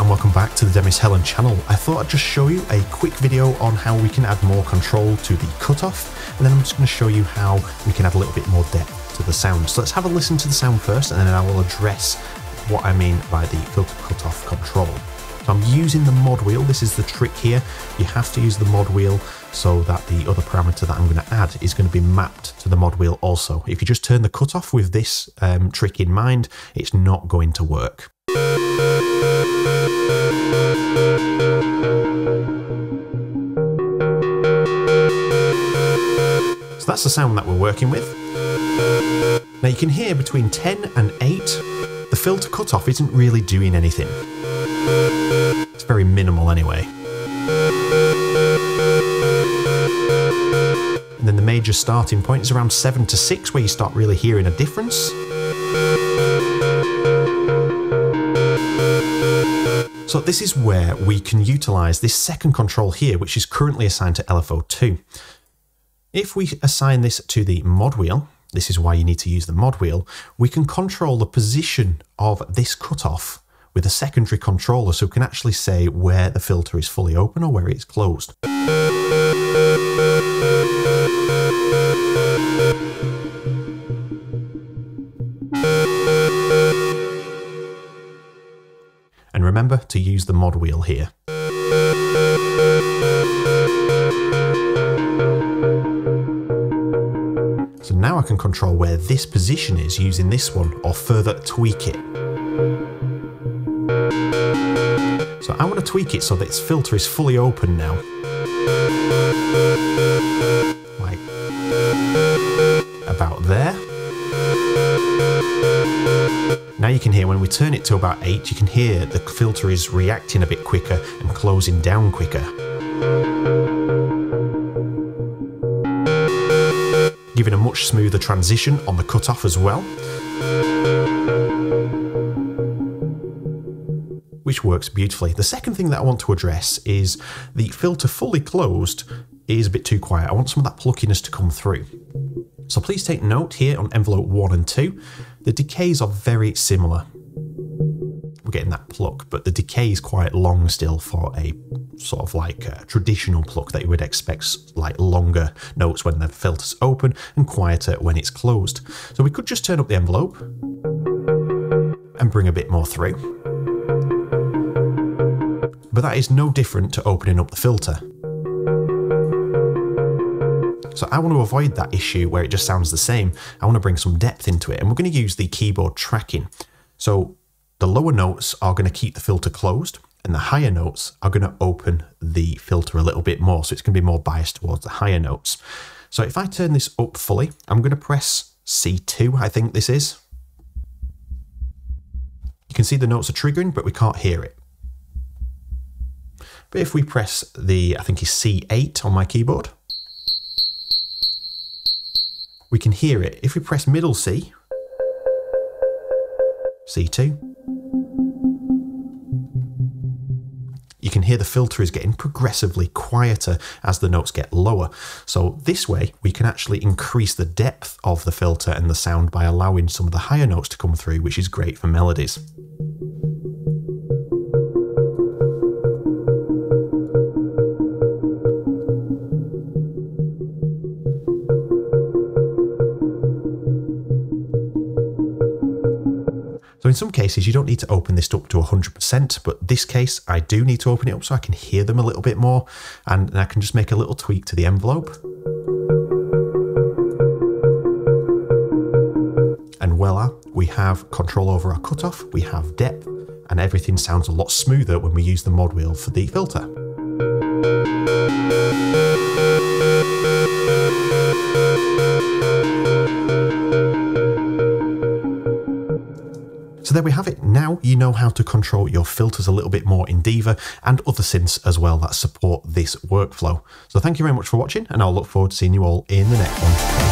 and welcome back to the Demis Hellen channel. I thought I'd just show you a quick video on how we can add more control to the cutoff, and then I'm just going to show you how we can add a little bit more depth to the sound. So let's have a listen to the sound first, and then I will address what I mean by the filter cutoff control. So I'm using the mod wheel. This is the trick here. You have to use the mod wheel so that the other parameter that I'm going to add is going to be mapped to the mod wheel also. If you just turn the cutoff with this trick in mind, it's not going to work. So that's the sound that we're working with. Now you can hear between 10 and 8, the filter cutoff isn't really doing anything. It's very minimal anyway. And then the major starting point is around 7 to 6 where you start really hearing a difference. So this is where we can utilise this second control here, which is currently assigned to LFO2. If we assign this to the mod wheel, this is why you need to use the mod wheel, we can control the position of this cutoff with a secondary controller, so we can actually say where the filter is fully open or where it's closed. And remember to use the mod wheel here. So now I can control where this position is using this one, or further tweak it. So I want to tweak it so that its filter is fully open now. Like about there. Now you can hear when we turn it to about 8, you can hear the filter is reacting a bit quicker and closing down quicker. Giving a much smoother transition on the cutoff as well, which works beautifully. The second thing that I want to address is the filter fully closed is a bit too quiet. I want some of that pluckiness to come through. So please take note here on envelope 1 and 2, the decays are very similar. We're getting that pluck, but the decay is quite long still for a sort of like a traditional pluck that you would expect, like longer notes when the filter's open and quieter when it's closed. So we could just turn up the envelope and bring a bit more through. But that is no different to opening up the filter. So I want to avoid that issue where it just sounds the same. I want to bring some depth into it, and we're going to use the keyboard tracking. So the lower notes are going to keep the filter closed, and the higher notes are going to open the filter a little bit more. So it's going to be more biased towards the higher notes. So if I turn this up fully, I'm going to press C2, I think this is. You can see the notes are triggering, but we can't hear it. But if we press the, I think it's C8 on my keyboard, we can hear it. If we press middle C, C2, you can hear the filter is getting progressively quieter as the notes get lower. So this way we can actually increase the depth of the filter and the sound by allowing some of the higher notes to come through, which is great for melodies. So in some cases you don't need to open this up to 100%, but this case I do need to open it up so I can hear them a little bit more, and I can just make a little tweak to the envelope. And voila, we have control over our cutoff, we have depth, and everything sounds a lot smoother when we use the mod wheel for the filter. So there we have it. Now you know how to control your filters a little bit more in Diva and other synths as well that support this workflow. So thank you very much for watching, and I'll look forward to seeing you all in the next one.